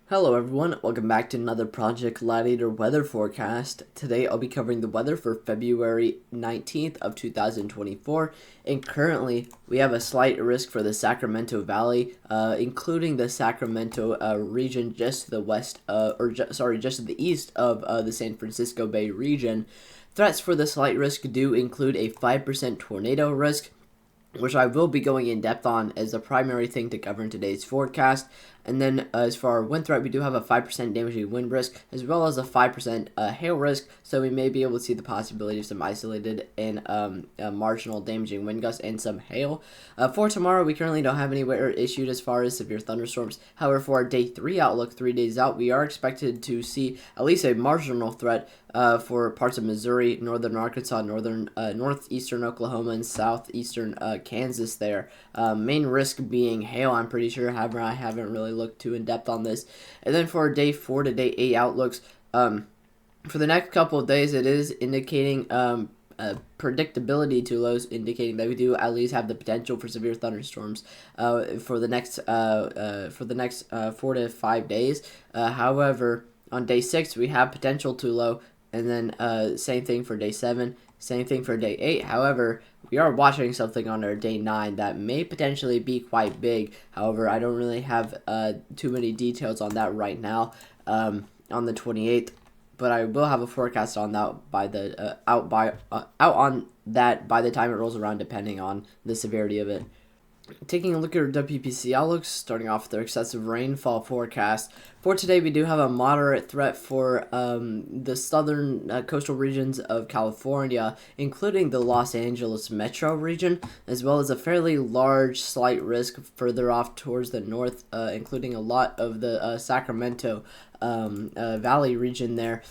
Hello everyone, welcome back to another Project Gladiator weather forecast. Today I'll be covering the weather for February 19th of 2024, and currently we have a slight risk for the Sacramento Valley, including the Sacramento region just to the west, just to the east of the San Francisco Bay region. Threats for the slight risk do include a 5% tornado risk, which I will be going in depth on as the primary thing to cover in today's forecast. And then as for our wind threat, we do have a 5% damaging wind risk, as well as a 5% hail risk, so we may be able to see the possibility of some isolated and marginal damaging wind gusts and some hail. For tomorrow, we currently don't have anywhere issued as far as severe thunderstorms. However, for our day 3 outlook, 3 days out, we are expected to see at least a marginal threat for parts of Missouri, northern Arkansas, northeastern Oklahoma, and southeastern Kansas there. Main risk being hail, I'm pretty sure. However, I haven't really looked too in depth on this. And then for day 4 to day 8 outlooks, for the next couple of days, it is indicating predictability to lows, indicating that we do at least have the potential for severe thunderstorms for the next 4 to 5 days. However, on day 6 we have potential to low, and then same thing for day 7, same thing for day 8. However, we are watching something on our day 9 that may potentially be quite big. However, I don't really have too many details on that right now on the 28th. But I will have a forecast on that by the out on that by the time it rolls around, depending on the severity of it. Taking a look at our WPC outlooks, starting off with their excessive rainfall forecast. For today, we do have a moderate threat for the southern coastal regions of California, including the Los Angeles metro region, as well as a fairly large slight risk further off towards the north, including a lot of the Sacramento Valley region there,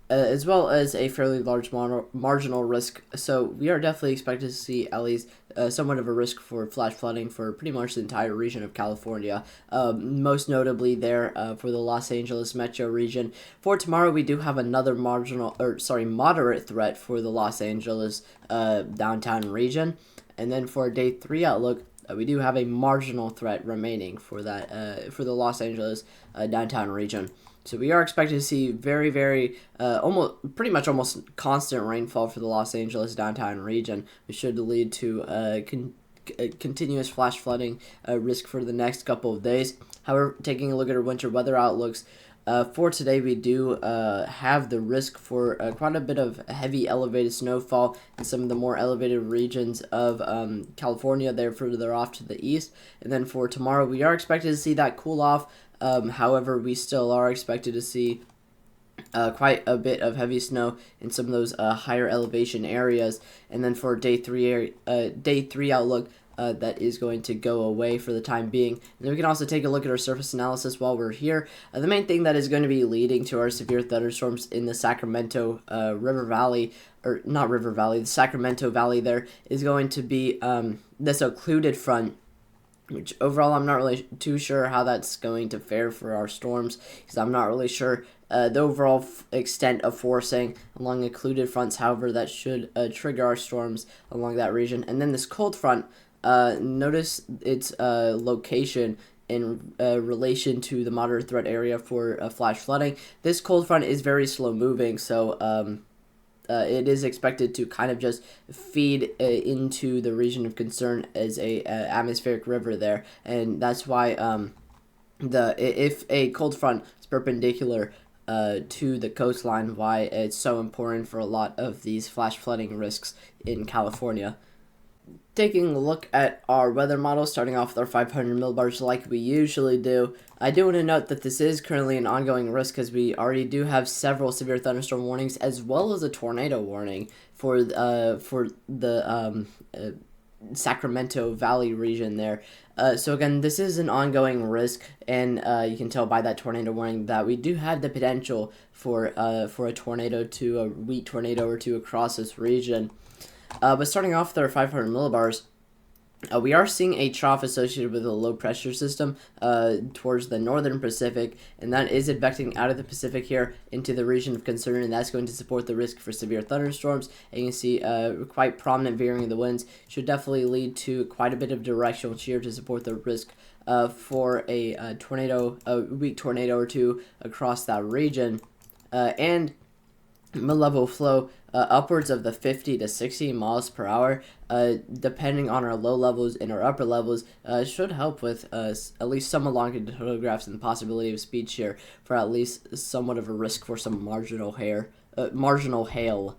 as well as a fairly large marginal risk. So we are definitely expected to see at least somewhat of a risk for flash flooding for pretty much the entire region of California, most notably there for the Los Angeles metro region. For tomorrow, we do have another moderate threat for the Los Angeles downtown region. And then for day 3 outlook, we do have a marginal threat remaining for that for the Los Angeles downtown region. So we are expected to see very, almost constant rainfall for the Los Angeles downtown region, which should lead to continuous flash flooding risk for the next couple of days. However, taking a look at our winter weather outlooks, for today, we do have the risk for quite a bit of heavy elevated snowfall in some of the more elevated regions of California, there further off to the east. And then for tomorrow, we are expected to see that cool off. However, we still are expected to see quite a bit of heavy snow in some of those higher elevation areas. And then for day 3 outlook, that is going to go away for the time being. And then we can also take a look at our surface analysis while we're here. The main thing that is going to be leading to our severe thunderstorms in the Sacramento the Sacramento Valley there is going to be this occluded front, which overall I'm not really too sure how that's going to fare for our storms, because I'm not really sure the overall extent of forcing along occluded fronts. However, that should trigger our storms along that region. And then this cold front, notice its location in relation to the moderate threat area for flash flooding. This cold front is very slow moving, so it is expected to kind of just feed into the region of concern as a atmospheric river there, and that's why if a cold front is perpendicular to the coastline, why it's so important for a lot of these flash flooding risks in California. Taking a look at our weather model, starting off with our 500 millibars like we usually do, I do want to note that this is currently an ongoing risk, because we already do have several severe thunderstorm warnings as well as a tornado warning for the Sacramento Valley region there. So again, this is an ongoing risk, and you can tell by that tornado warning that we do have the potential for a weak tornado or two across this region. But starting off with our 500 millibars, We are seeing a trough associated with a low pressure system towards the northern Pacific, and that is advecting out of the Pacific here into the region of concern, and that's going to support the risk for severe thunderstorms. And you can see quite prominent veering of the winds should definitely lead to quite a bit of directional shear to support the risk for a weak tornado or two across that region. And mid-level flow upwards of the 50 to 60 miles per hour, depending on our low levels and our upper levels, should help with at least some elongated photographs and the possibility of speed shear for at least somewhat of a risk for some marginal hail.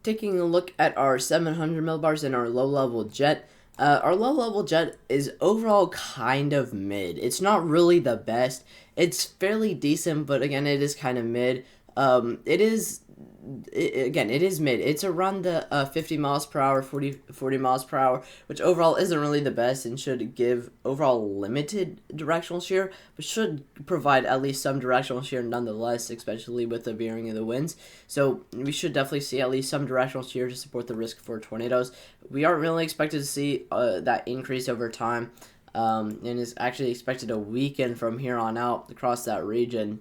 Taking a look at our 700 millibars and our low-level jet. Our low-level jet is overall kind of mid. It's not really the best. It's fairly decent, but again, it is kind of mid. It is mid. It's around the 50 miles per hour, 40 miles per hour, which overall isn't really the best and should give overall limited directional shear, but should provide at least some directional shear nonetheless, especially with the veering of the winds. So we should definitely see at least some directional shear to support the risk for tornadoes. We aren't really expected to see that increase over time, and is actually expected to weaken from here on out across that region.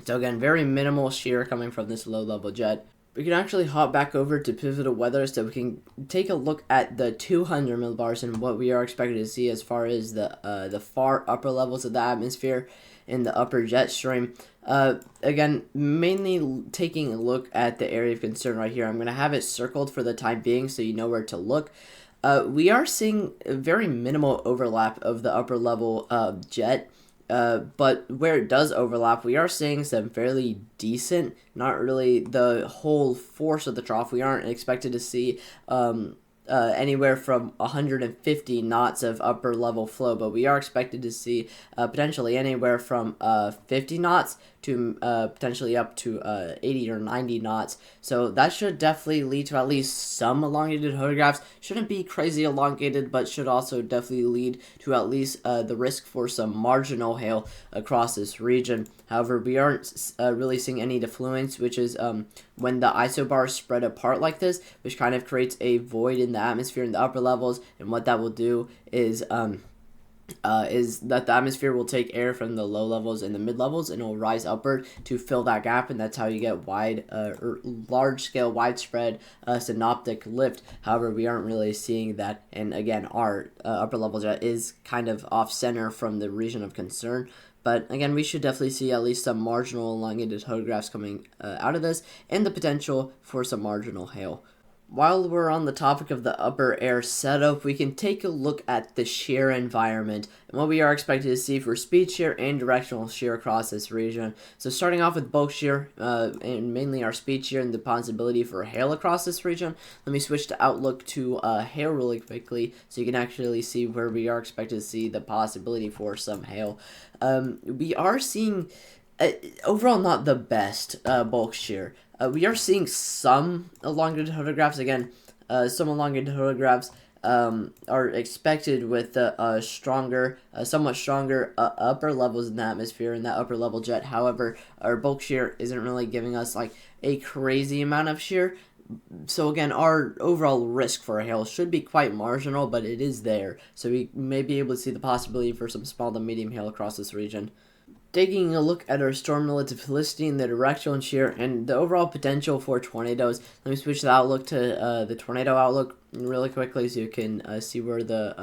So again, very minimal shear coming from this low-level jet. We can actually hop back over to pivotal weather so we can take a look at the 200 millibars and what we are expected to see as far as the far upper levels of the atmosphere in the upper jet stream. Again, mainly taking a look at the area of concern right here. I'm going to have it circled for the time being so you know where to look. We are seeing a very minimal overlap of the upper level jet. But where it does overlap, we are seeing some fairly decent, not really the whole force of the trough. We aren't expected to see anywhere from 150 knots of upper level flow, but we are expected to see potentially anywhere from 50 knots to potentially up to 80 or 90 knots. So that should definitely lead to at least some elongated photographs. Shouldn't be crazy elongated, but should also definitely lead to at least the risk for some marginal hail across this region. However, we aren't really seeing any defluence, which is when the isobars spread apart like this, which kind of creates a void in the atmosphere in the upper levels, and what that will do is that the atmosphere will take air from the low levels and the mid levels and it will rise upward to fill that gap, and that's how you get large scale widespread synoptic lift. However, we aren't really seeing that, and again, our upper level jet is kind of off center from the region of concern. But again, we should definitely see at least some marginal elongated photographs coming out of this, and the potential for some marginal hail. While we're on the topic of the upper air setup, we can take a look at the shear environment and what we are expected to see for speed shear and directional shear across this region. So starting off with bulk shear, and mainly our speed shear and the possibility for hail across this region, let me switch to Outlook to hail really quickly so you can actually see where we are expected to see the possibility for some hail. We are seeing overall not the best bulk shear. We are seeing some elongated photographs. Again, some elongated photographs are expected with somewhat stronger upper levels in the atmosphere in that upper level jet. However, our bulk shear isn't really giving us like a crazy amount of shear. So again, our overall risk for hail should be quite marginal, but it is there. So we may be able to see the possibility for some small to medium hail across this region. Taking a look at our storm relative helicity and the directional shear and the overall potential for tornadoes, let me switch the outlook to the tornado outlook really quickly so you can see where the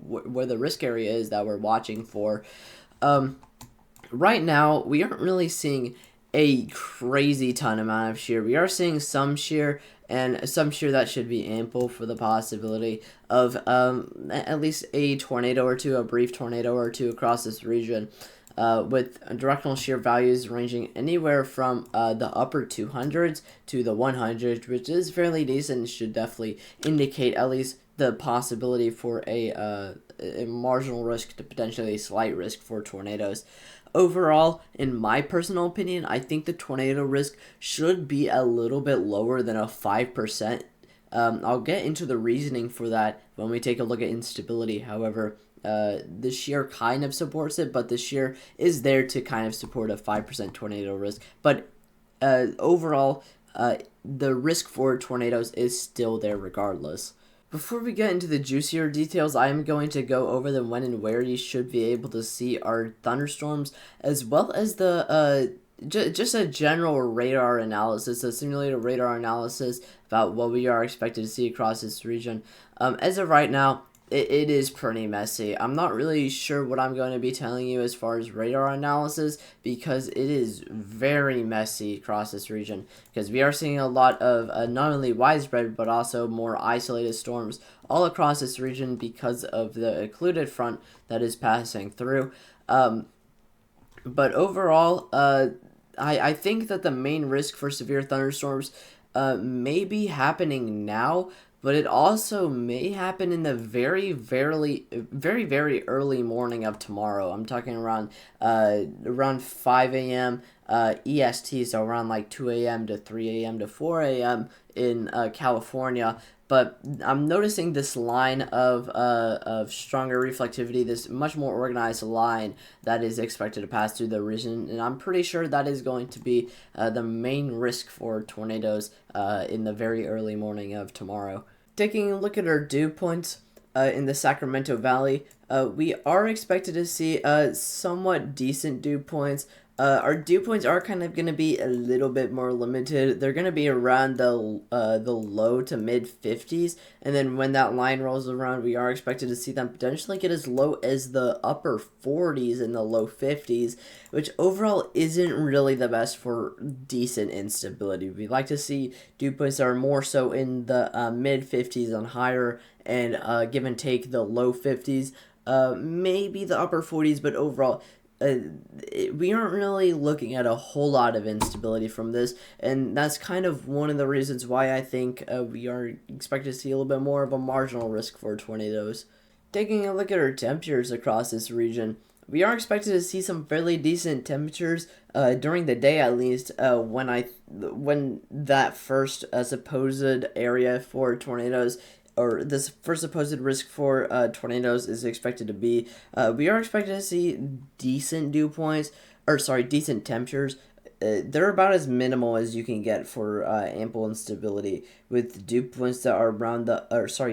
where the risk area is that we're watching for. Right now, we aren't really seeing a crazy ton amount of shear. We are seeing some shear, and some shear that should be ample for the possibility of at least a tornado or two, a brief tornado or two across this region. With directional shear values ranging anywhere from the upper 200s to the 100s, which is fairly decent and should definitely indicate at least the possibility for a marginal risk to potentially a slight risk for tornadoes. Overall, in my personal opinion, I think the tornado risk should be a little bit lower than a 5%. I'll get into the reasoning for that when we take a look at instability. However, the shear kind of supports it, but the shear is there to kind of support a 5% tornado risk. But overall, the risk for tornadoes is still there regardless. Before we get into the juicier details, I am going to go over the when and where you should be able to see our thunderstorms, as well as the just a general radar analysis, a simulated radar analysis about what we are expected to see across this region. As of right now, it is pretty messy. I'm not really sure what I'm going to be telling you as far as radar analysis, because it is very messy across this region, because we are seeing a lot of not only widespread but also more isolated storms all across this region because of the occluded front that is passing through. But overall, I think that the main risk for severe thunderstorms may be happening now, but it also may happen in the very early morning of tomorrow. I'm talking around 5 a.m. EST, so around like 2 a.m. to 3 a.m. to 4 a.m. in California. But I'm noticing this line of stronger reflectivity, this much more organized line that is expected to pass through the region, and I'm pretty sure that is going to be the main risk for tornadoes in the very early morning of tomorrow. Taking a look at our dew points in the Sacramento Valley, we are expected to see somewhat decent dew points. Our dew points are kind of going to be a little bit more limited. They're going to be around the low to mid 50s, and then when that line rolls around, we are expected to see them potentially get as low as the upper 40s and the low 50s, which overall isn't really the best for decent instability. We like to see dew points that are more so in the mid 50s and higher, and give and take the low 50s, maybe the upper 40s, but overall we aren't really looking at a whole lot of instability from this, and that's kind of one of the reasons why I think we are expected to see a little bit more of a marginal risk for tornadoes. Taking a look at our temperatures across this region, we are expected to see some fairly decent temperatures during the day, at least when that first supposed area for tornadoes, or this first supposed risk for tornadoes, is expected to be. We are expected to see decent dew points, or sorry, decent temperatures. They're about as minimal as you can get for ample instability, with dew points that are around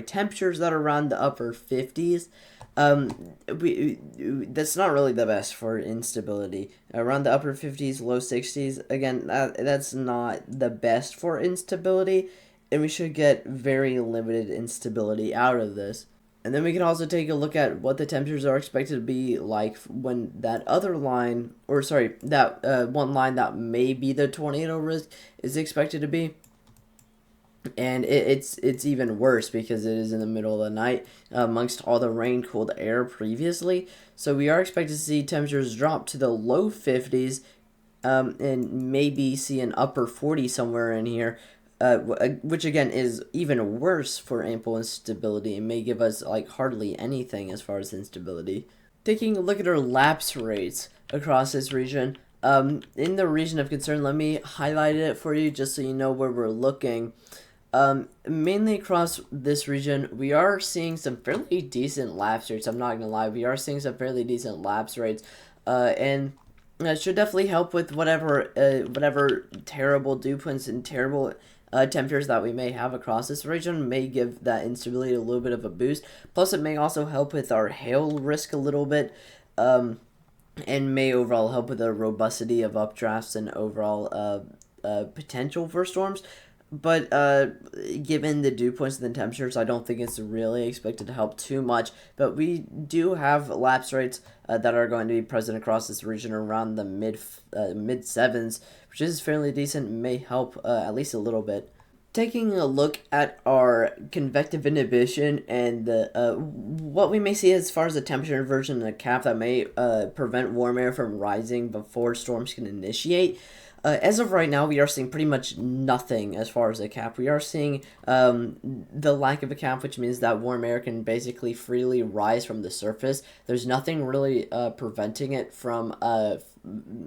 temperatures that are around the upper 50s. That's not really the best for instability. Around the upper 50s, low 60s. Again, that's not the best for instability, and we should get very limited instability out of this. And then we can also take a look at what the temperatures are expected to be like when that other line, or sorry, that one line that may be the tornado risk is expected to be. And it's even worse because it is in the middle of the night amongst all the rain-cooled air previously. So we are expected to see temperatures drop to the low 50s, and maybe see an upper 40 somewhere in here, which again is even worse for ample instability and may give us like hardly anything as far as instability. Taking a look at our lapse rates across this region, in the region of concern, let me highlight it for you just so you know where we're looking. Mainly across this region, we are seeing some fairly decent lapse rates. I'm not gonna lie, we are seeing some fairly decent lapse rates, and that should definitely help with whatever terrible dew points and terrible temperatures that we may have across this region. May give that instability a little bit of a boost. Plus, it may also help with our hail risk a little bit, and may overall help with the robustity of updrafts and overall potential for storms. But given the dew points and the temperatures, I don't think it's really expected to help too much. But we do have lapse rates that are going to be present across this region around the mid sevens, which is fairly decent and may help at least a little bit. Taking a look at our convective inhibition and what we may see as far as the temperature inversion and the cap that may prevent warm air from rising before storms can initiate. As of right now, we are seeing pretty much nothing as far as a cap. We are seeing the lack of a cap, which means that warm air can basically freely rise from the surface. There's nothing really preventing it from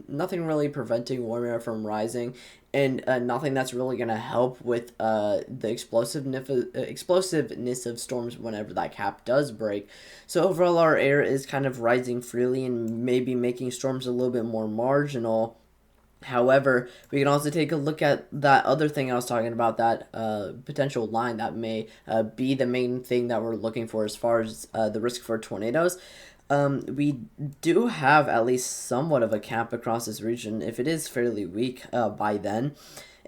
nothing really preventing warm air from rising, and nothing that's really going to help with the explosiveness of storms whenever that cap does break. So overall, our air is kind of rising freely and maybe making storms a little bit more marginal. However, we can also take a look at that other thing I was talking about, that potential line that may be the main thing that we're looking for as far as the risk for tornadoes. We do have at least somewhat of a cap across this region if it is fairly weak by then.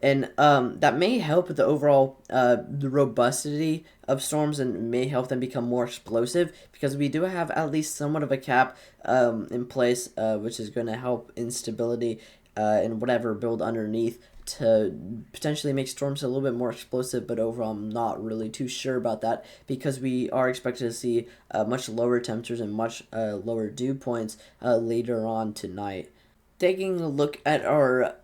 And that may help with the overall the robustity of storms and may help them become more explosive, because we do have at least somewhat of a cap in place, which is going to help instability and whatever build underneath to potentially make storms a little bit more explosive. But overall, I'm not really too sure about that, because we are expected to see much lower temperatures and much lower dew points later on tonight. Taking a look at our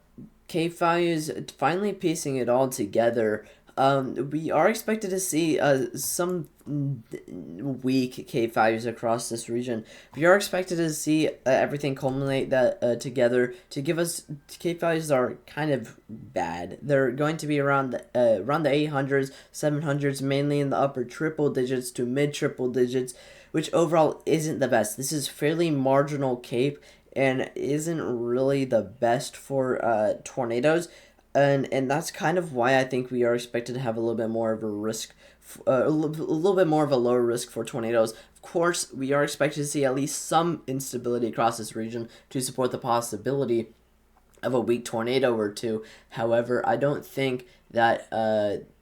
K values, finally piecing it all together, we are expected to see some weak K values across this region. We are expected to see everything culminate that together to give us K values that are kind of bad. They're going to be around the 800s, 700s, mainly in the upper triple digits to mid triple digits, which overall isn't the best. This is fairly marginal cape and isn't really the best for tornadoes. And that's kind of why I think we are expected to have a little bit more of a risk, a little bit more of a lower risk for tornadoes. Of course, we are expected to see at least some instability across this region to support the possibility of a weak tornado or two. However, I don't think that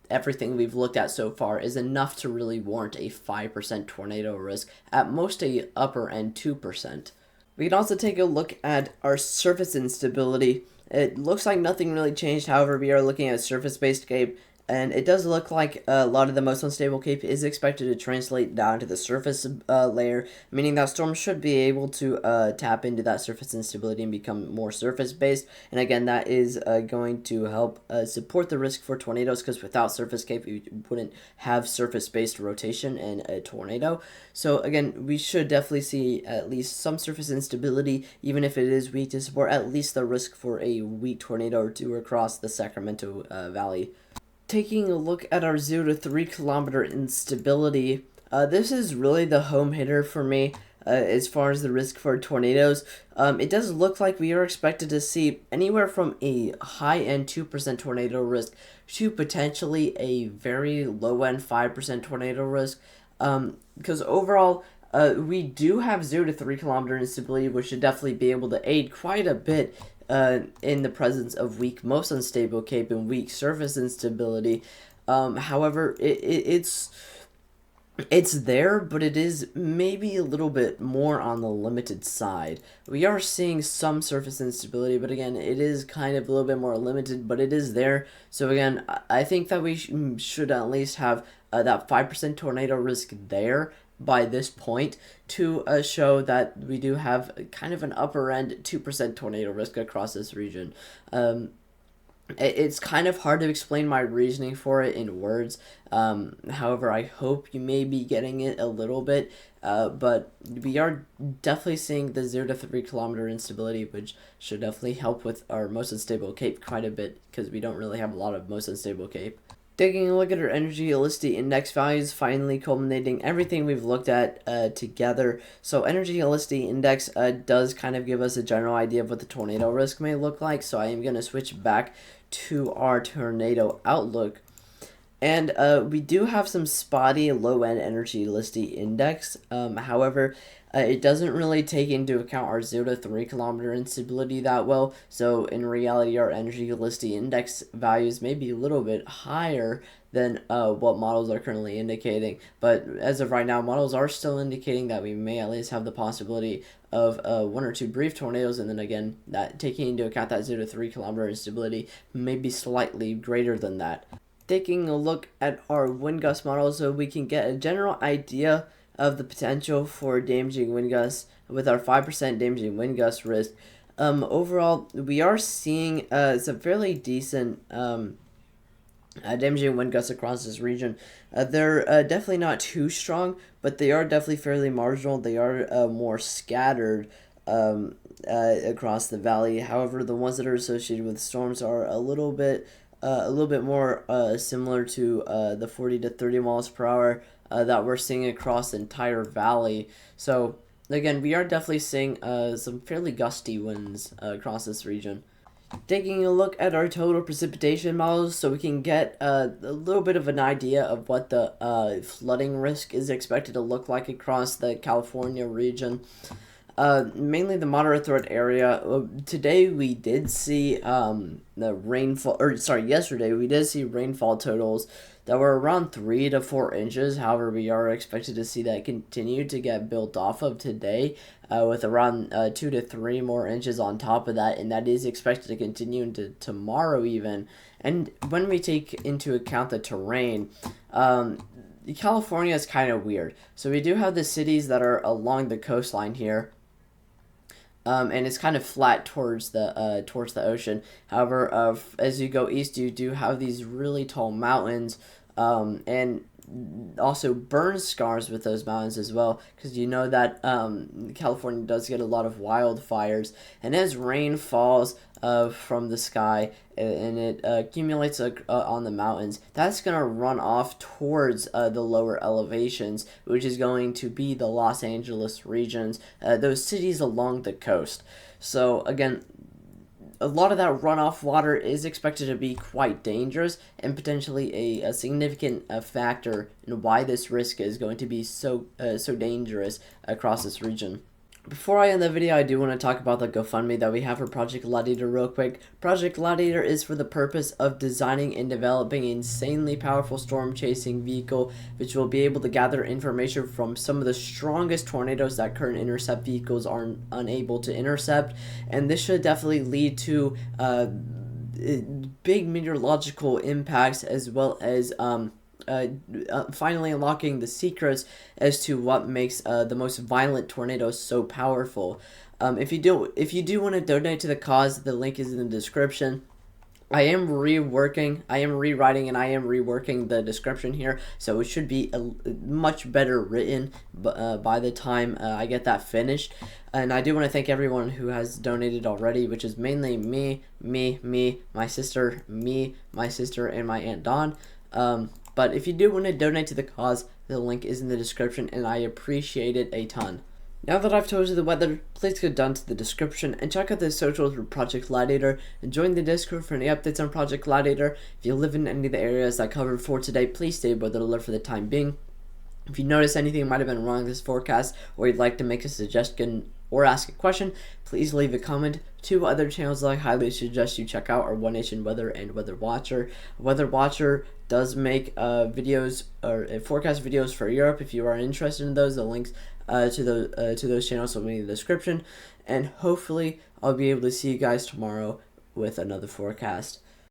everything we've looked at so far is enough to really warrant a 5% tornado risk, at most a upper end 2%. We can also take a look at our surface instability. It looks like nothing really changed. However, we are looking at surface-based cape, and it does look like a lot of the most unstable cape is expected to translate down to the surface layer, meaning that storms should be able to tap into that surface instability and become more surface-based. And again, that is going to help support the risk for tornadoes, because without surface cape, you wouldn't have surface-based rotation in a tornado. So again, we should definitely see at least some surface instability, even if it is weak, to support at least the risk for a weak tornado or two across the Sacramento Valley. Taking a look at our 0 to 3 kilometer instability, this is really the home hitter for me as far as the risk for tornadoes. It does look like we are expected to see anywhere from a high end 2% tornado risk to potentially a very low end 5% tornado risk. Because overall, we do have 0 to 3 kilometer instability, which should definitely be able to aid quite a bit in the presence of weak, most unstable cape and weak surface instability. However, it's there, but it is maybe a little bit more on the limited side. We are seeing some surface instability, but again, it is kind of a little bit more limited, but it is there. So again, I think that we should at least have that 5% tornado risk there by this point to show that we do have kind of an upper end 2% tornado risk across this region. It's kind of hard to explain my reasoning for it in words. However, I hope you may be getting it a little bit. But we are definitely seeing the 0 to 3 kilometer instability, which should definitely help with our most unstable cape quite a bit, because we don't really have a lot of most unstable cape. Taking a look at our energy elasticity index values, finally culminating everything we've looked at together. So energy elasticity index does kind of give us a general idea of what the tornado risk may look like. So I am going to switch back to our tornado outlook. And we do have some spotty low-end energy elasticity index. However, it doesn't really take into account our 0 to 3 kilometer instability that well. So in reality, our energy elasticity index values may be a little bit higher than what models are currently indicating. But as of right now, models are still indicating that we may at least have the possibility of 1 or 2 brief tornadoes, and then again, that taking into account that 0 to 3 kilometer instability may be slightly greater than that. Taking a look at our wind gust model, so we can get a general idea of the potential for damaging wind gusts with our 5% damaging wind gust risk. Overall, we are seeing some fairly decent damaging wind gusts across this region. They're definitely not too strong, but they are definitely fairly marginal. They are more scattered across the valley. However, the ones that are associated with storms are a little bit more similar to the 40 to 30 miles per hour that we're seeing across the entire valley. So again, we are definitely seeing some fairly gusty winds across this region. Taking a look at our total precipitation models so we can get a little bit of an idea of what the flooding risk is expected to look like across the California region. Mainly the moderate threat area. Today we did see the rainfall, or sorry, yesterday we did see rainfall totals that were around 3 to 4 inches. However, we are expected to see that continue to get built off of today, with around 2 to 3 more inches on top of that, and that is expected to continue into tomorrow even. And when we take into account the terrain, California is kind of weird. So we do have the cities that are along the coastline here. And it's kind of flat towards the ocean. However, as you go east, you do have these really tall mountains, and also burn scars with those mountains as well, because you know that California does get a lot of wildfires, and as rain falls from the sky and it accumulates on the mountains, that's going to run off towards the lower elevations, which is going to be the Los Angeles regions, those cities along the coast. So again, a lot of that runoff water is expected to be quite dangerous and potentially a significant factor in why this risk is going to be so dangerous across this region. Before I end the video, I do want to talk about the GoFundMe that we have for Project Gladiator real quick. Project Gladiator is for the purpose of designing and developing an insanely powerful storm-chasing vehicle, which will be able to gather information from some of the strongest tornadoes that current intercept vehicles are unable to intercept. And this should definitely lead to big meteorological impacts, as well as finally unlocking the secrets as to what makes the most violent tornadoes so powerful. If you do want to donate to the cause, the link is in the description. I am rewriting, and I am reworking the description here, so it should be much better written by the time I get that finished. And I do want to thank everyone who has donated already, which is mainly me, my sister, and my Aunt Dawn. But if you do want to donate to the cause, the link is in the description, and I appreciate it a ton. Now that I've told you the weather, please go down to the description and check out the socials for Project Gladiator, and join the Discord for any updates on Project Gladiator. If you live in any of the areas I covered for today, please stay above the alert for the time being. If you notice anything might have been wrong in this forecast, or you'd like to make a suggestion or ask a question, please leave a comment. 2 other channels that I highly suggest you check out are One Nation Weather and Weather Watcher. Weather Watcher does make videos or forecast videos for Europe. If you are interested in those, the links to those channels will be in the description. And hopefully I'll be able to see you guys tomorrow with another forecast.